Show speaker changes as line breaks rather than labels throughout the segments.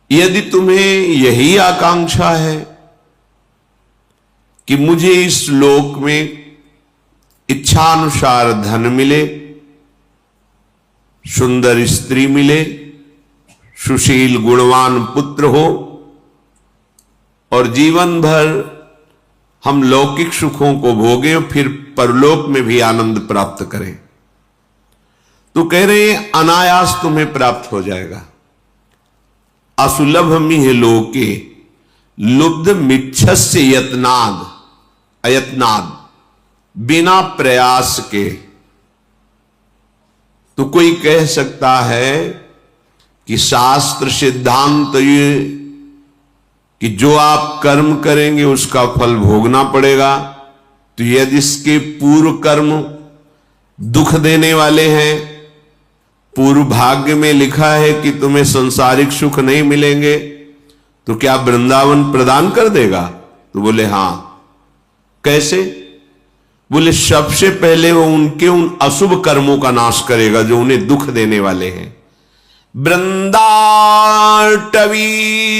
यदि तुम्हें यही आकांक्षा है कि मुझे इस लोक में इच्छानुसार धन मिले, सुंदर स्त्री मिले, सुशील गुणवान पुत्र हो और जीवन भर हम लौकिक सुखों को भोगें, फिर परलोक में भी आनंद प्राप्त करें, तो कह रहे हैं अनायास तुम्हें प्राप्त हो जाएगा। असुलभ मिह लोके लुब्ध मिच्छस्य यत्नाद, अयत्नाद, बिना प्रयास के। तो कोई कह सकता है कि शास्त्र सिद्धांत ये कि जो आप कर्म करेंगे उसका फल भोगना पड़ेगा, तो यदि इसके पूर्व कर्म दुख देने वाले हैं, पूर्व भाग्य में लिखा है कि तुम्हें संसारिक सुख नहीं मिलेंगे, तो क्या वृंदावन प्रदान कर देगा? तो बोले हां। कैसे? बोले सबसे पहले वो उनके उन अशुभ कर्मों का नाश करेगा जो उन्हें दुख देने वाले हैं। वृंदाटवी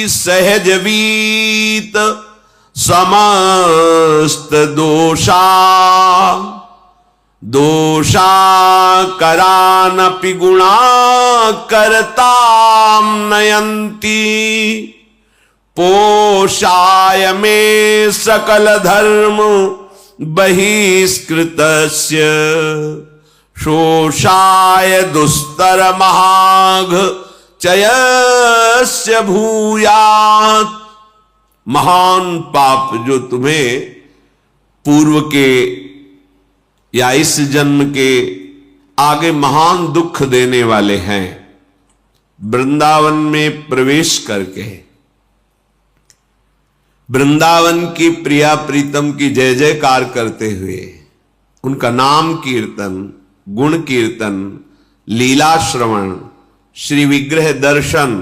सहज वीत समस्त दोषा, दोषा करानपि गुणा करताम नयंती, पोषाय में सकल धर्म बहिष्कृतस्य, शोषाय दुस्तर महाघ चयस्य भूयात्। महान पाप जो तुम्हें पूर्व के या इस जन्म के आगे महान दुख देने वाले हैं, वृंदावन में प्रवेश करके वृंदावन की प्रिया प्रीतम की जय जयकार करते हुए उनका नाम कीर्तन, गुण कीर्तन, लीला श्रवण, श्री विग्रह दर्शन,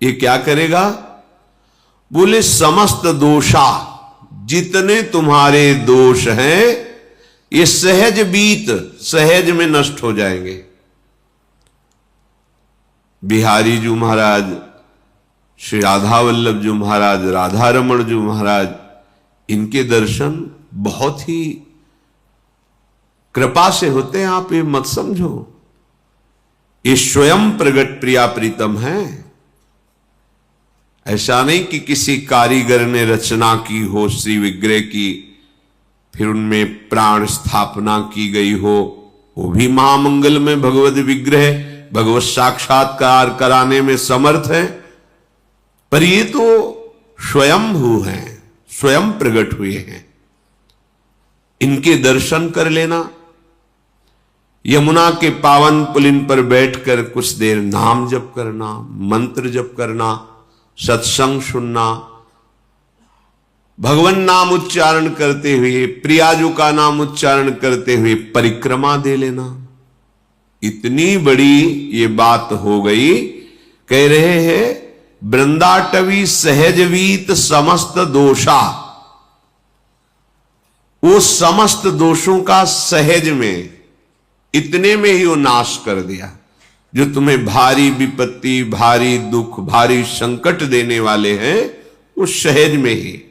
ये क्या करेगा? बोले समस्त दोषा, जितने तुम्हारे दोष हैं ये सहज बीत, सहज में नष्ट हो जाएंगे। बिहारी जी महाराज, श्री राधा वल्लभ जी महाराज, राधा रमण जी महाराज, इनके दर्शन बहुत ही कृपा से होते हैं। आप ये मत समझो, ये स्वयं प्रगट प्रिया प्रीतम है। ऐसा नहीं कि किसी कारीगर ने रचना की हो श्री विग्रह की, फिर उनमें प्राण स्थापना की गई हो। वो भी महामंगल में भगवत विग्रह, भगवत साक्षात्कार कराने में समर्थ है, पर ये तो स्वयंभू हैं, स्वयं प्रकट हुए हैं। इनके दर्शन कर लेना, यमुना के पावन पुलिन पर बैठकर कुछ देर नाम जप करना, मंत्र जप करना, सत्संग सुनना, भगवान नाम उच्चारण करते हुए, प्रियाजू का नाम उच्चारण करते हुए परिक्रमा दे लेना। इतनी बड़ी ये बात हो गई। कह रहे हैं वृंदाटवी सहजवीत समस्त दोषा, वो समस्त दोषों का सहज में, इतने में ही वो नाश कर दिया। जो तुम्हें भारी विपत्ति, भारी दुख, भारी संकट देने वाले हैं, उस सहज में ही।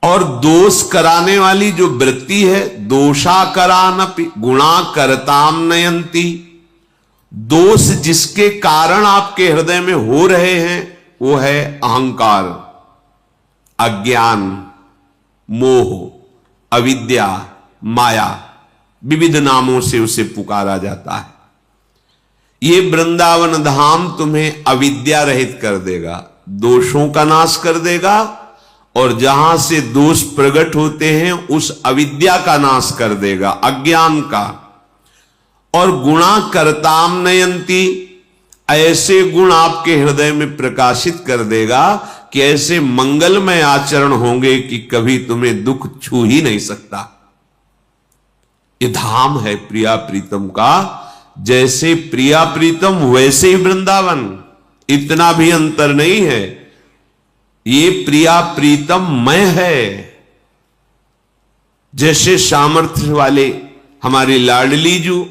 और दोष कराने वाली जो वृत्ति है, दोषा करानपि गुणा करताम नयंती, दोष जिसके कारण आपके हृदय में हो रहे हैं वो है अहंकार, अज्ञान, मोह, अविद्या, माया, विविध नामों से उसे पुकारा जाता है। ये वृंदावन धाम तुम्हें अविद्या रहित कर देगा, दोषों का नाश कर देगा, और जहां से दोष प्रकट होते हैं उस अविद्या का नाश कर देगा, अज्ञान का। और गुणा करताम नयंती, ऐसे गुण आपके हृदय में प्रकाशित कर देगा कि ऐसे मंगलमय आचरण होंगे कि कभी तुम्हें दुख छू ही नहीं सकता। ये धाम है प्रिया प्रीतम का। जैसे प्रिया प्रीतम वैसे ही वृंदावन, इतना भी अंतर नहीं है। ये प्रिया प्रीतम मय है। जैसे सामर्थ्य वाले हमारी लाडली जू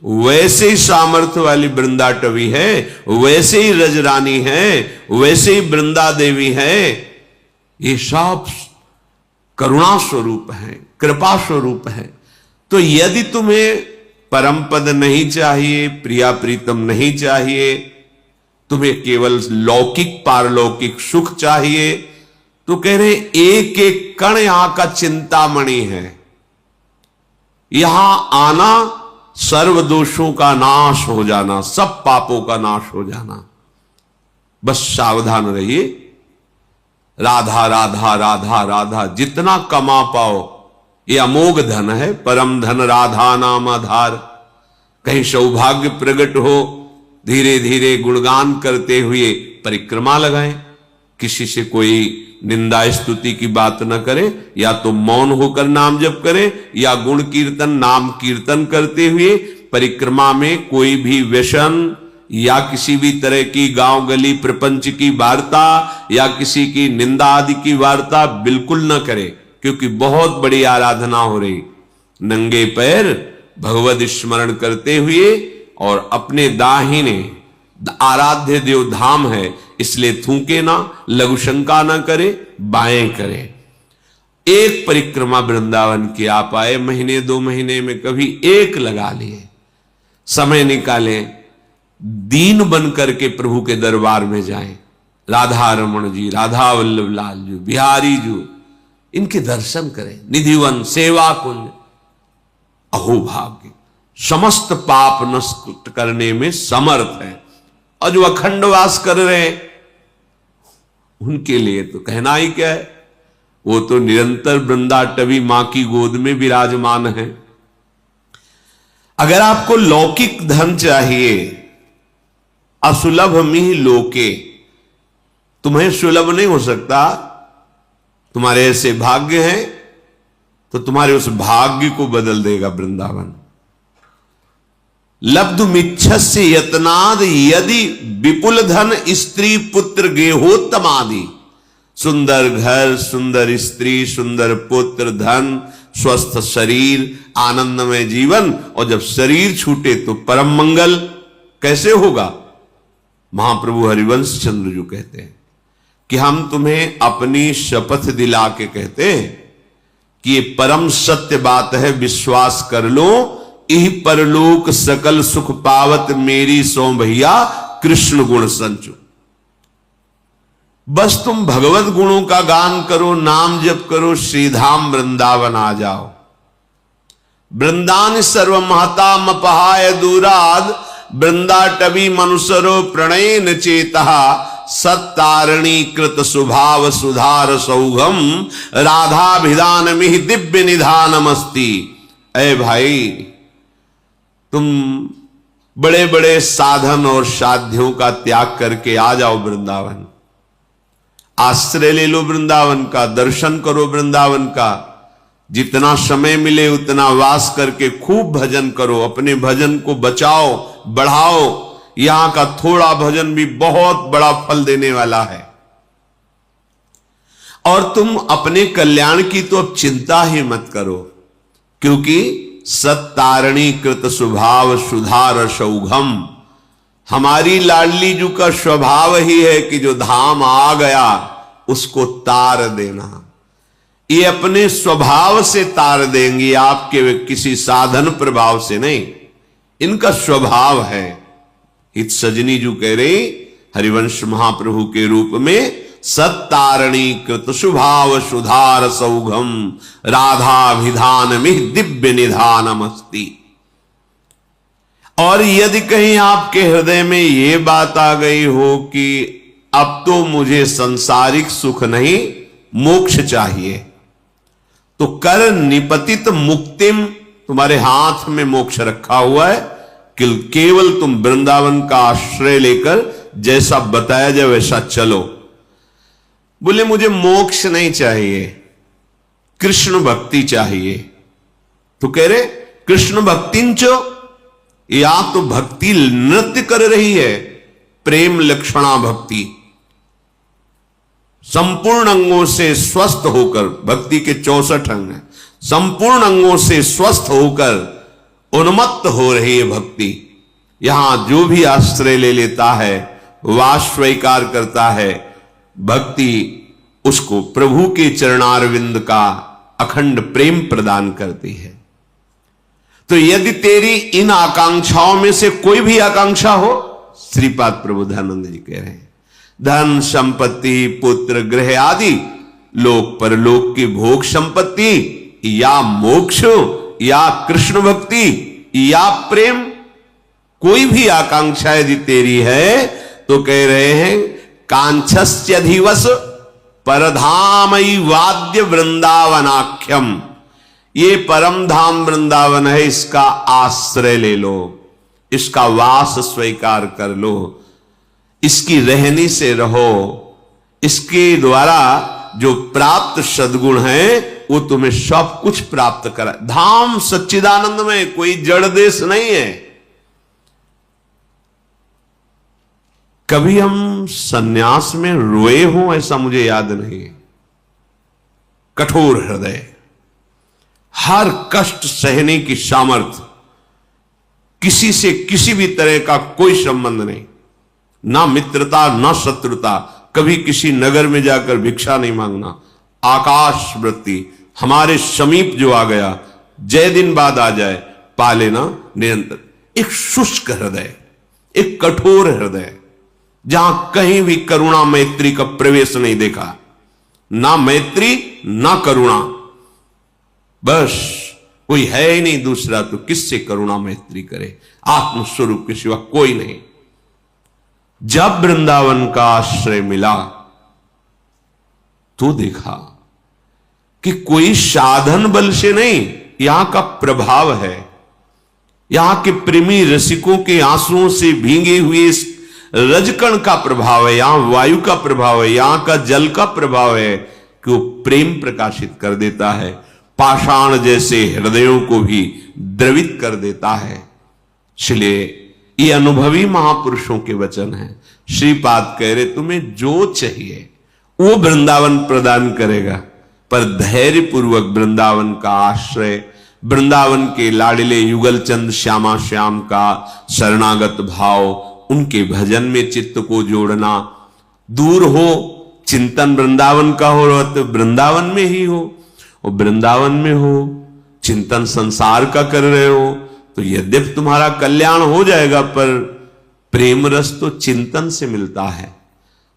वैसे ही सामर्थ्य वाली वृंदाटवी है, वैसे ही रजरानी है, वैसे ही वृंदा देवी है। ये सब करुणा स्वरूप है, कृपा स्वरूप है। तो यदि तुम्हें परम पद नहीं चाहिए, प्रिया प्रीतम नहीं चाहिए, तुम्हें केवल लौकिक पारलौकिक सुख चाहिए, तो कह रहे एक एक कण यहां का चिंतामणि है। यहां आना सर्व दोषों का नाश हो जाना, सब पापों का नाश हो जाना। बस सावधान रहिए। राधा राधा राधा राधा जितना कमा पाओ ये अमोघ धन है, परम धन राधा नाम आधार। कहीं सौभाग्य प्रकट हो, धीरे धीरे गुणगान करते हुए परिक्रमा लगाएं। किसी से कोई निंदा स्तुति की बात न करे, या तो मौन होकर नाम जप करे, या गुण कीर्तन नाम कीर्तन करते हुए परिक्रमा में कोई भी व्यसन या किसी भी तरह की गांव गली प्रपंच की वार्ता या किसी की निंदा आदि की वार्ता बिल्कुल न करे, क्योंकि बहुत बड़ी आराधना हो रही। नंगे पैर भगवत स्मरण करते हुए, और अपने दाहिने आराध्य देव धाम है इसलिए थूके ना, लघु शंका ना करे, बाएं करे। एक परिक्रमा वृंदावन की आप आए, महीने 2 महीने में कभी एक लगा लिए, समय निकालें, दीन बन करके प्रभु के दरबार में जाएं। राधा रमण जी, राधा वल्लभ लाल जी, बिहारी जी, इनके दर्शन करें। निधिवन सेवा कुंज, अहो भाग्य, समस्त पाप नष्ट करने में समर्थ है। और जो अखंड वास कर रहे हैं उनके लिए तो कहना ही क्या है, वो तो निरंतर वृंदाटवी मां की गोद में विराजमान है। अगर आपको लौकिक धन चाहिए, असुलभ मिह लोके, तुम्हें सुलभ नहीं हो सकता, तुम्हारे ऐसे भाग्य हैं, तो तुम्हारे उस भाग्य को बदल देगा वृंदावन। लब्धुमिच्छस्य यत्नाद यदि विपुल धन स्त्री पुत्र गेहोत्तमादि। सुंदर घर, सुंदर स्त्री, सुंदर पुत्र, धन, स्वस्थ शरीर, आनंदमय जीवन, और जब शरीर छूटे तो परम मंगल कैसे होगा। महाप्रभु हरिवंश चंद्र जी कहते हैं कि हम तुम्हें अपनी शपथ दिला के कहते हैं कि ये परम सत्य बात है, विश्वास कर लो। इह परलोक सकल सुख पावत मेरी सो भैया कृष्ण गुण संचु। बस तुम भगवत गुणों का गान करो, नाम जप करो, श्रीधाम वृंदावन आ जाओ। वृंदान सर्व महता मपहाय दूराद, वृंदाटवी मनुसरो प्रणयन चेता। सत्तारणी कृत सुभाव सुधार सौघम, राधाभिधान मिहि दिव्य निधानमस्ति। ऐ भाई, तुम बड़े बड़े साधन और साध्यों का त्याग करके आ जाओ वृंदावन। आश्रय ले लो वृंदावन का, दर्शन करो वृंदावन का। जितना समय मिले उतना वास करके खूब भजन करो, अपने भजन को बचाओ, बढ़ाओ। यहां का थोड़ा भजन भी बहुत बड़ा फल देने वाला है। और तुम अपने कल्याण की तो अब चिंता ही मत करो, क्योंकि सत्तारणी कृत स्वभाव सुधार सौघम। हमारी लाडली जू का स्वभाव ही है कि जो धाम आ गया उसको तार देना। ये अपने स्वभाव से तार देंगी, आपके किसी साधन प्रभाव से नहीं, इनका स्वभाव है। इत सजनी जू कह रहे हरिवंश महाप्रभु के रूप में, सत्तारणी कृत सुभाव सुधार सौघम, राधाभिधान में दिव्य निधानमस्ति। और यदि कहीं आपके हृदय में यह बात आ गई हो कि अब तो मुझे सांसारिक सुख नहीं, मोक्ष चाहिए, तो कर निपतित मुक्तिम, तुम्हारे हाथ में मोक्ष रखा हुआ है। केवल तुम वृंदावन का आश्रय लेकर जैसा बताया जाए वैसा चलो। बोले मुझे मोक्ष नहीं चाहिए, कृष्ण भक्ति चाहिए। तो कह रहे कृष्ण भक्तिंचो, या तो भक्ति नृत्य कर रही है, प्रेम लक्षणा भक्ति, संपूर्ण अंगों से स्वस्थ होकर, भक्ति के 64 अंग हैं, संपूर्ण अंगों से स्वस्थ होकर उन्मत्त हो रही है भक्ति। यहां जो भी आश्रय ले लेता है, वास स्वीकार करता है, भक्ति उसको प्रभु के चरणारविंद का अखंड प्रेम प्रदान करती है। तो यदि तेरी इन आकांक्षाओं में से कोई भी आकांक्षा हो, श्रीपाद प्रबोधानंद जी कह रहे हैं, धन संपत्ति पुत्र गृह आदि लोक परलोक की भोग संपत्ति या मोक्ष या कृष्ण भक्ति या प्रेम, कोई भी आकांक्षा यदि तेरी है तो कह रहे हैं कांक्षस्यधिवस परधामई वाद्य वृंदावनाख्यम, ये परम धाम वृंदावन है, इसका आश्रय ले लो, इसका वास स्वीकार कर लो, इसकी रहनी से रहो, इसके द्वारा जो प्राप्त सद्गुण है वो तुम्हें सब कुछ प्राप्त करा। धाम सच्चिदानंद में कोई जड़ देश नहीं है। कभी हम सन्यास में रोए हों ऐसा मुझे याद नहीं। कठोर हृदय, हर कष्ट सहने की सामर्थ्य, किसी से किसी भी तरह का कोई संबंध नहीं, ना मित्रता ना शत्रुता, कभी किसी नगर में जाकर भिक्षा नहीं मांगना, आकाश वृत्ति, हमारे समीप जो आ गया जय दिन बाद आ जाए पा लेना निरंतर। एक शुष्क हृदय, एक कठोर हृदय, जहां कहीं भी करुणा मैत्री का प्रवेश नहीं देखा, ना मैत्री ना करुणा, बस कोई है ही नहीं दूसरा तो किससे करुणा मैत्री करे, आत्मस्वरूप के सिवा कोई नहीं। जब वृंदावन का आश्रय मिला तो देखा कि कोई साधन बल से नहीं, यहां का प्रभाव है, यहां के प्रेमी रसिकों के आंसुओं से भींगे हुए इस रजकण का प्रभाव है, यहां वायु का प्रभाव है, यहां का जल का प्रभाव है कि वो प्रेम प्रकाशित कर देता है, पाषाण जैसे हृदयों को भी द्रवित कर देता है। इसलिए ये अनुभवी महापुरुषों के वचन हैं। श्रीपाद कह रहे तुम्हें जो चाहिए वो वृंदावन प्रदान करेगा, पर धैर्य पूर्वक वृंदावन का आश्रय, वृंदावन के लाडले युगल चंद श्यामा श्याम का शरणागत भाव, उनके भजन में चित्त को जोड़ना, दूर हो चिंतन वृंदावन का हो तो वृंदावन में ही हो, और वृंदावन में हो चिंतन संसार का कर रहे हो तो यद्यपि तुम्हारा कल्याण हो जाएगा, पर प्रेम रस तो चिंतन से मिलता है।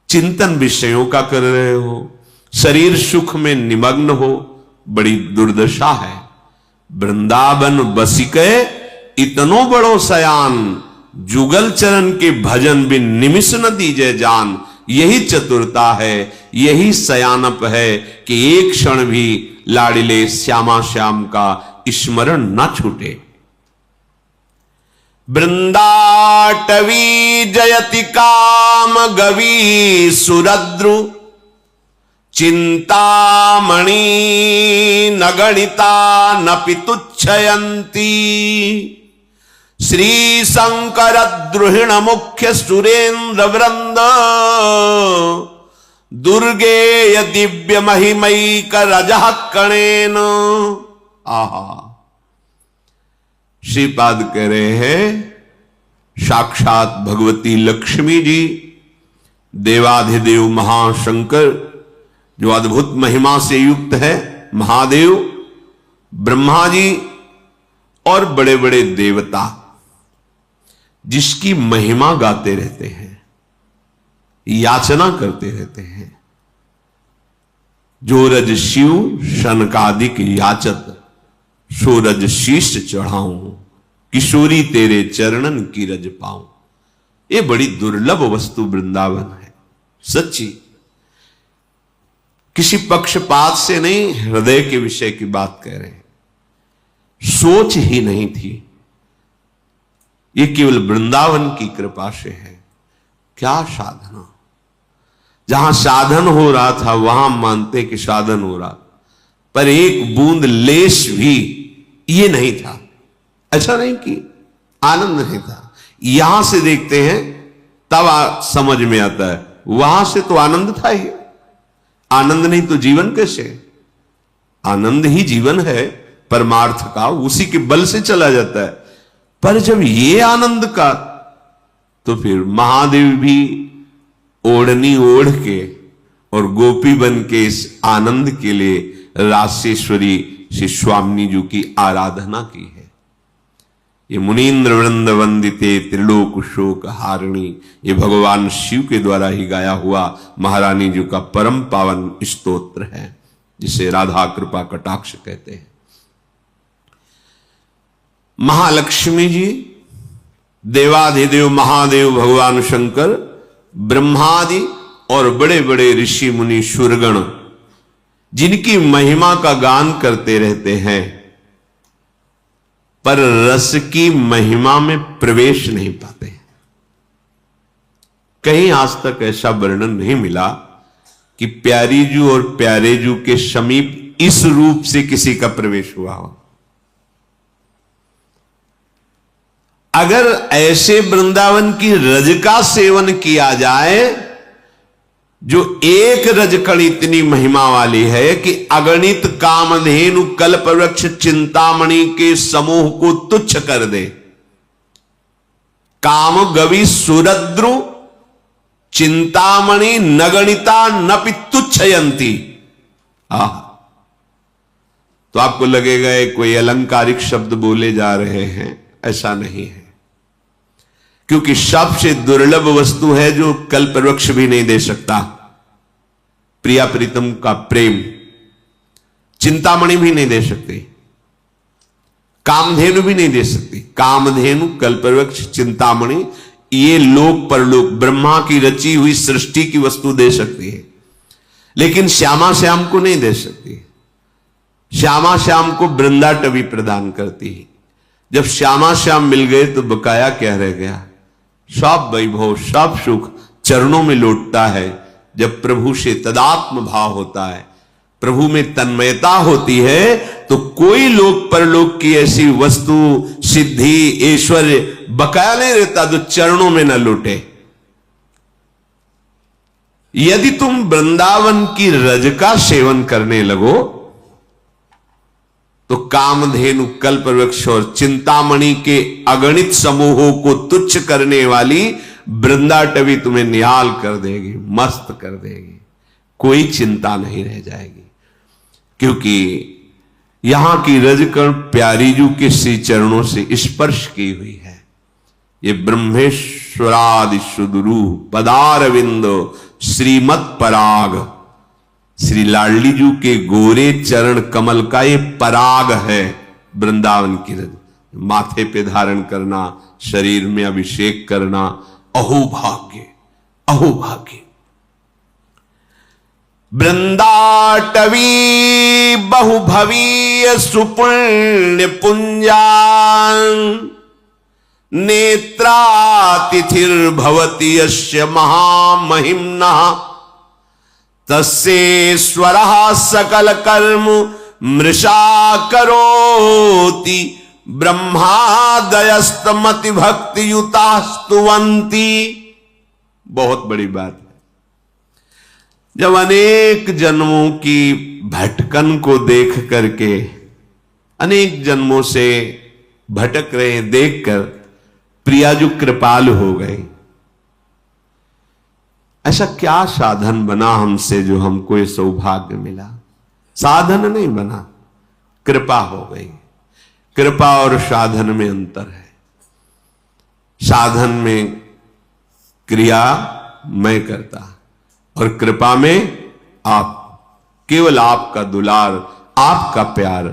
चिंतन विषयों का कर रहे हो, शरीर सुख में निमग्न हो, बड़ी दुर्दशा है। वृंदावन बसिके इतनो बड़ो सयान, जुगल चरण के भजन बिन निमिष न दीजे जान। यही चतुरता है, यही सयानप है कि एक क्षण भी लाडिले श्यामा श्याम का स्मरण न छूटे। वृंदाटवी जयति काम गवी सुरद्रु, चिंतामणि न गणिता न पितुच्छयंती। श्री शंकर द्रुहिण मुख्य सुरेंद्र वृंद, दुर्गेय दिव्य महिमैक रजः कणेन। आहा, श्रीपाद कह रहे हैं साक्षात भगवती लक्ष्मी जी, देवाधिदेव महाशंकर जो अद्भुत महिमा से युक्त है, महादेव, ब्रह्मा जी और बड़े बड़े देवता जिसकी महिमा गाते रहते हैं, याचना करते रहते हैं। जो रज शिव शनकादिक याचत, सो रज शीश चढ़ाऊं, किशोरी तेरे चरणन की रज पाऊं। ये बड़ी दुर्लभ वस्तु वृंदावन है, सच्ची। किसी पक्षपात से नहीं, हृदय के विषय की बात कह रहे हैं। सोच ही नहीं थी, ये केवल वृंदावन की कृपा से है। क्या साधना, जहां साधन हो रहा था वहां मानते कि साधन हो रहा, पर एक बूंद लेश भी ये नहीं था। ऐसा नहीं कि आनंद नहीं था। यहां से देखते हैं तब समझ में आता है, वहां से तो आनंद था ही। आनंद नहीं तो जीवन कैसे? आनंद ही जीवन है परमार्थ का, उसी के बल से चला जाता है। पर जब ये आनंद का, तो फिर महादेव भी ओढ़नी ओढ़ के और गोपी बन के इस आनंद के लिए रासेश्वरी श्री स्वामिनी जी की आराधना की है। ये मुनीन्द्र वृंद वंदिते त्रिलोक शोक हारिणी, ये भगवान शिव के द्वारा ही गाया हुआ महारानी जी का परम पावन स्तोत्र है, जिसे राधा कृपा कटाक्ष कहते हैं। महालक्ष्मी जी, देवाधिदेव महादेव भगवान शंकर, ब्रह्मादि और बड़े बड़े ऋषि मुनि सुरगण जिनकी महिमा का गान करते रहते हैं, पर रस की महिमा में प्रवेश नहीं पाते। कहीं आज तक ऐसा वर्णन नहीं मिला कि प्यारी जू और प्यारे जू के समीप इस रूप से किसी का प्रवेश हुआ हो। अगर ऐसे वृंदावन की रज का सेवन किया जाए, जो एक रजकण इतनी महिमा वाली है कि अगणित कामधेनु कल्प वृक्ष चिंतामणि के समूह को तुच्छ कर दे। काम गवि सुरद्रु चिंतामणि नगणिता नपि तुच्छयंती। तो आपको लगेगा कोई अलंकारिक शब्द बोले जा रहे हैं, ऐसा नहीं है, क्योंकि सबसे दुर्लभ वस्तु है जो कल्प वृक्ष भी नहीं दे सकता। प्रिया प्रीतम का प्रेम चिंतामणि भी नहीं दे सकती, कामधेनु भी नहीं दे सकती। कामधेनु कल्पवृक्ष चिंतामणि ये लोक परलोक ब्रह्मा की रची हुई सृष्टि की वस्तु दे सकती है, लेकिन श्यामा श्याम को नहीं दे सकती। श्यामा श्याम को वृंदाटवी प्रदान करती है। जब श्यामा श्याम मिल गए तो बकाया क्या रह गया? सब वैभव सब सुख चरणों में लौटता है। जब प्रभु से तदात्म भाव होता है, प्रभु में तन्मयता होती है, तो कोई लोक परलोक की ऐसी वस्तु सिद्धि ऐश्वर्य बकाया नहीं रहता जो चरणों में न लौटे। यदि तुम वृंदावन की रज का सेवन करने लगो तो कामधेनु कल्पवृक्ष और चिंतामणि के अगणित समूहों को तुच्छ करने वाली वृंदाटवी तुम्हें निहाल कर देगी, मस्त कर देगी, कोई चिंता नहीं रह जाएगी। क्योंकि यहां की रजकण प्यारीजू के श्री चरणों से स्पर्श की हुई है। ये ब्रह्मेश्वरादि सुदुरू पदारविंदो श्रीमत पराग, श्री लाडली जू के गोरे चरण कमल का ये पराग है। वृंदावन की रज माथे पे धारण करना, शरीर में अभिषेक करना, अहोभाग्य अहोभाग्य। वृंदाटवी बहुभवीय सुपुण्य पुंजान नेत्रातिथिर्भवति यस्य महामहिम्ना तस्येश्वरः सकल कर्म मृषा करोति ब्रह्मादयस्तमति भक्ति युता स्तुवंती। बहुत बड़ी बात है। जब अनेक जन्मों की भटकन को देख करके, अनेक जन्मों से भटक रहे देखकर प्रियाजू कृपालु हो गए। ऐसा क्या साधन बना हमसे जो हमको ये सौभाग्य मिला? साधन नहीं बना, कृपा हो गई। कृपा और साधन में अंतर है। साधन में क्रिया मैं करता और कृपा में आप, केवल आपका दुलार, आपका प्यार।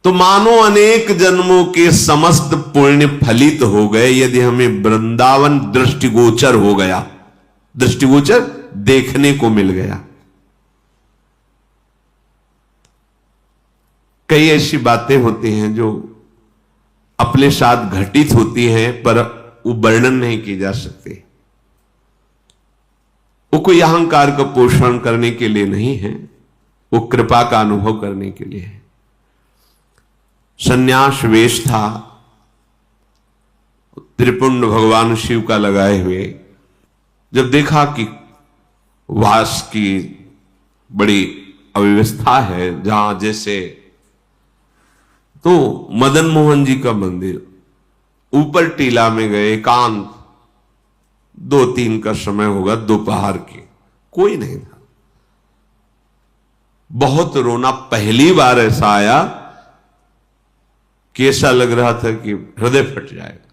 तो मानो अनेक जन्मों के समस्त पुण्य फलित हो गए यदि हमें वृंदावन दृष्टिगोचर हो गया, दृष्टिगोचर देखने को मिल गया। कई ऐसी बातें होती हैं जो अपने साथ घटित होती हैं पर वो वर्णन नहीं की जा सकती। वो कोई अहंकार का पोषण करने के लिए नहीं है, वो कृपा का अनुभव करने के लिए है। सन्यास वेश था, त्रिपुंड भगवान शिव का लगाए हुए। जब देखा कि वास की बड़ी अव्यवस्था है, जहां जैसे तो मदन मोहन जी का मंदिर, ऊपर टीला में गए, एकांत, 2-3 का समय होगा, दोपहर के, कोई नहीं था। बहुत रोना, पहली बार ऐसा आया कि ऐसा लग रहा था कि हृदय फट जाएगा।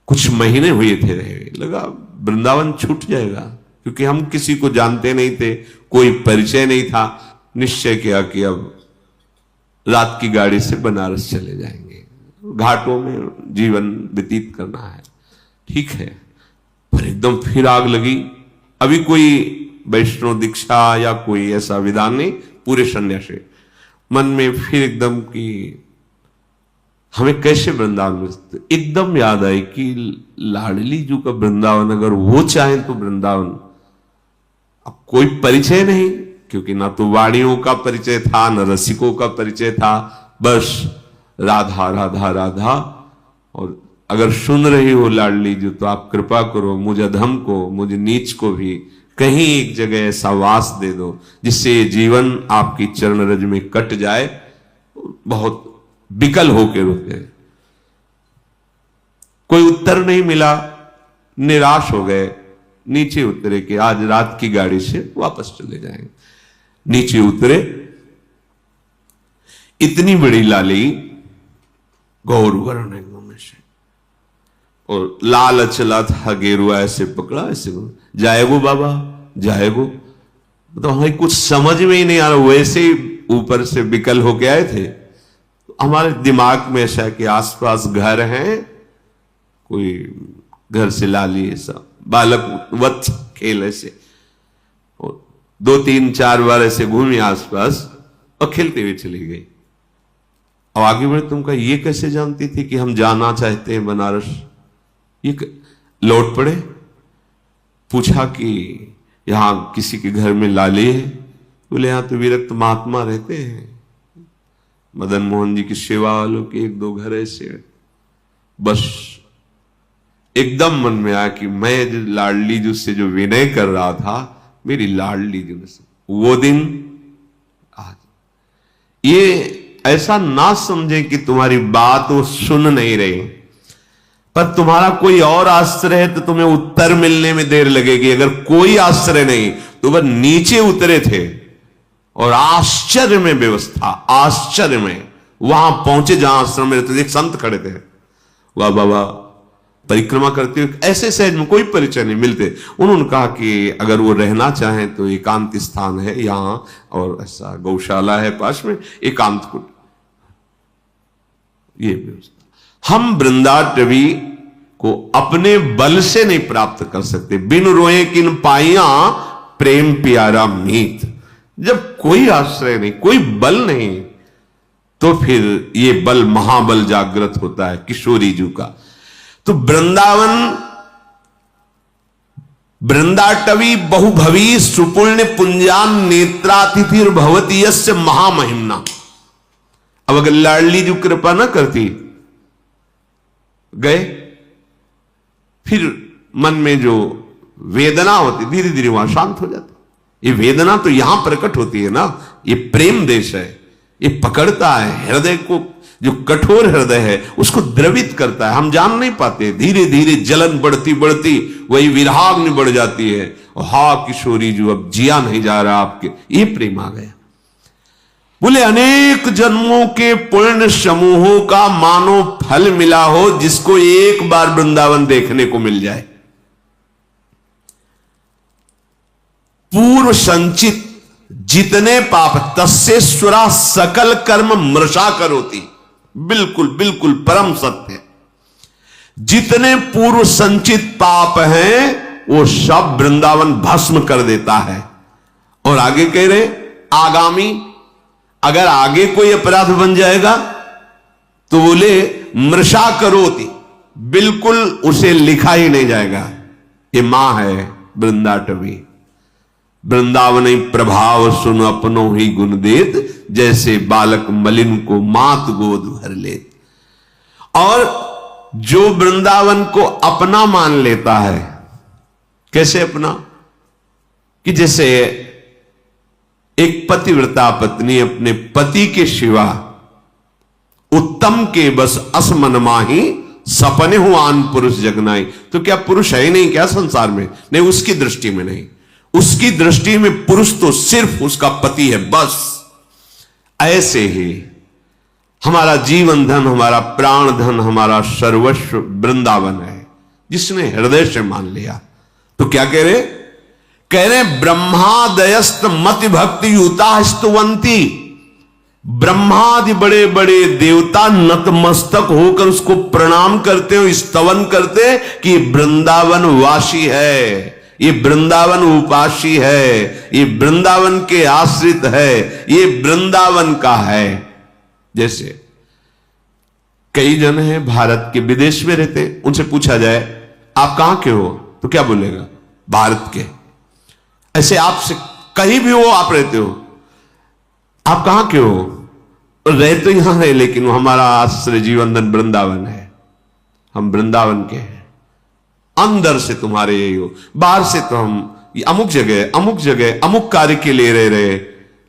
कुछ महीने हुए थे रहे, लगा वृंदावन छूट जाएगा, क्योंकि हम किसी को जानते नहीं थे, कोई परिचय नहीं था। निश्चय किया कि अब रात की गाड़ी से बनारस चले जाएंगे, घाटों में जीवन व्यतीत करना है, ठीक है। पर एकदम फिर आग लगी। अभी कोई वैष्णव दीक्षा या कोई ऐसा विधान नहीं, पूरे सन्यासी मन में फिर एकदम कि हमें कैसे वृंदावन में, एकदम याद आई कि लाडली जी का वृंदावन, अगर वो चाहें तो वृंदावन। अब कोई परिचय नहीं, क्योंकि ना तो वाणियों का परिचय था, न रसिकों का परिचय था, बस राधा राधा राधा। और अगर सुन रही हो लाडली जी, तो आप कृपा करो, मुझ अधम को, मुझ नीच को भी कहीं एक जगह ऐसा वास दे दो जिससे जीवन आपकी चरण रज में कट जाए। बहुत विकल होकर रुके, कोई उत्तर नहीं मिला, निराश हो गए, नीचे उतरे कि आज रात की गाड़ी से वापस चले जाएंगे। नीचे उतरे, इतनी बड़ी लाली, गौर वर्ण एकदम से, और लाल अचला था, गेरुआ ऐसे पकड़ा, ऐसे जाएगो बाबा जाएगो। तो हमें कुछ समझ में ही नहीं आ रहा, वैसे ही ऊपर से विकल होके आए थे। तो हमारे दिमाग में ऐसा कि आसपास घर हैं, कोई घर से लाली ऐसा बालक वत खेल ऐसे, और 2-3-4 बार ऐसे घूमी आसपास और खेलते हुए चली गई। और आगे बढ़े, तुमका ये कैसे जानती थी कि हम जाना चाहते हैं बनारस? ये लौट पड़े, पूछा कि यहां किसी के घर में लाली है? बोले यहां तो विरक्त महात्मा रहते हैं, मदन मोहन जी की सेवा वालों के 1-2 घर ऐसे। बस एकदम मन में आया कि मैं जो लाडली जी से जो विनय कर रहा था, मेरी लाडली जी से वो दिन आज। ये ऐसा ना समझे कि तुम्हारी बात वो सुन नहीं रही, पर तुम्हारा कोई और आश्रय है तो तुम्हें उत्तर मिलने में देर लगेगी। अगर कोई आश्रय नहीं तो वह नीचे उतरे थे और आश्चर्य में व्यवस्था, आश्चर्य में वहां पहुंचे जहां आश्रम में रहते थे। एक संत खड़े थे, वाह बाबा परिक्रमा करते हुए, ऐसे सहज में कोई परिचय नहीं मिलते। उन्होंने कहा कि अगर वो रहना चाहें तो एकांत स्थान है यहां, और ऐसा गौशाला है पास में, एकांत कुट, ये व्यवस्था। हम वृंदाटवी को अपने बल से नहीं प्राप्त कर सकते। बिन रोए किन पाइया प्रेम प्यारा मीत। जब कोई आश्रय नहीं, कोई बल नहीं, तो फिर ये बल महाबल जागृत होता है किशोरी जी का। तो वृंदावन, वृंदाटवी बहुभवी सुपुण्य पुंजान नेत्रातिथिर भवती यस्य महामहिमना। अब अगर लाडली जी कृपा ना करती, गए, फिर मन में जो वेदना होती धीरे धीरे वहां शांत हो जाती। ये वेदना तो यहां प्रकट होती है ना, ये प्रेम देश है, ये पकड़ता है हृदय को, जो कठोर हृदय है उसको द्रवित करता है। हम जान नहीं पाते, धीरे धीरे जलन बढ़ती बढ़ती वही विराग्नि बढ़ जाती है। हा किशोरी जो अब जिया नहीं जा रहा आपके, ये प्रेम आ गया। बोले अनेक जन्मों के पुण्य समूहों का मानो फल मिला हो जिसको एक बार वृंदावन देखने को मिल जाए। पूर्व संचित जितने पाप तस्सेश्वरा सकल कर्म मृषा करोति। बिल्कुल बिल्कुल परम सत्य। जितने पूर्व संचित पाप हैं वो सब वृंदावन भस्म कर देता है। और आगे कह रहे आगामी, अगर आगे कोई अपराध बन जाएगा तो बोले मृषा करोति, बिल्कुल उसे लिखा ही नहीं जाएगा। ये मां है वृंदाटवी। वृंदावन प्रभाव सुन अपनो ही गुण देत, जैसे बालक मलिन को मात गोद भर लेत। और जो वृंदावन को अपना मान लेता है, कैसे अपना, कि जैसे एक पतिव्रता पत्नी अपने पति के सिवा उत्तम के बस असमन माही, सपने हो आन पुरुष जगनाई। तो क्या पुरुष है ही नहीं क्या संसार में? नहीं, उसकी दृष्टि में नहीं। उसकी दृष्टि में पुरुष तो सिर्फ उसका पति है, बस। ऐसे ही हमारा जीवन धन, हमारा प्राण धन, हमारा सर्वस्व वृंदावन है, जिसने हृदय से मान लिया। तो क्या कह रहे ब्रह्मादयस्त मति भक्ति युता स्तुवंती। ब्रह्मादि बड़े बड़े देवता नतमस्तक होकर उसको प्रणाम करते हो, स्तवन करते कि वृंदावन वासी है, ये वृंदावन उपासी है, ये वृंदावन के आश्रित है, ये वृंदावन का है। जैसे कई जन हैं भारत के, विदेश में रहते, उनसे पूछा जाए आप कहां के हो, तो क्या बोलेगा? भारत के। ऐसे आपसे कहीं भी हो, आप रहते हो, आप कहां के हो? रह तो यहां है, लेकिन हमारा आश्रय जीवन धन वृंदावन है, हम वृंदावन के हैं। अंदर से तुम्हारे यही हो, बाहर से तो हम अमुक जगह अमुक कार्य के लिए रह रहे,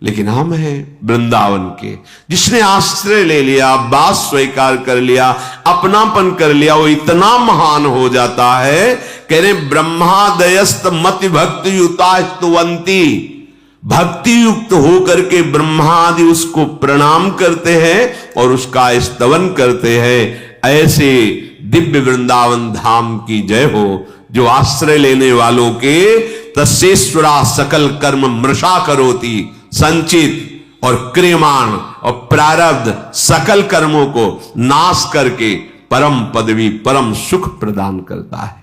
लेकिन हम हैं वृंदावन के। जिसने आश्रय ले लिया, बात स्वीकार कर लिया, अपनापन कर लिया, वो इतना महान हो जाता है। कह रहे ब्रह्मादयस्त मति भक्ति युता स्तुवंती। भक्ति युक्त होकर के ब्रह्मादि उसको प्रणाम करते हैं और उसका स्तवन करते हैं। ऐसे दिव्य वृंदावन धाम की जय हो, जो आश्रय लेने वालों के तस्येश्वरा सकल कर्म मृषा करोति। संचित और क्रियमाण और प्रारब्ध सकल कर्मों को नाश करके परम पदवी, परम सुख प्रदान करता है।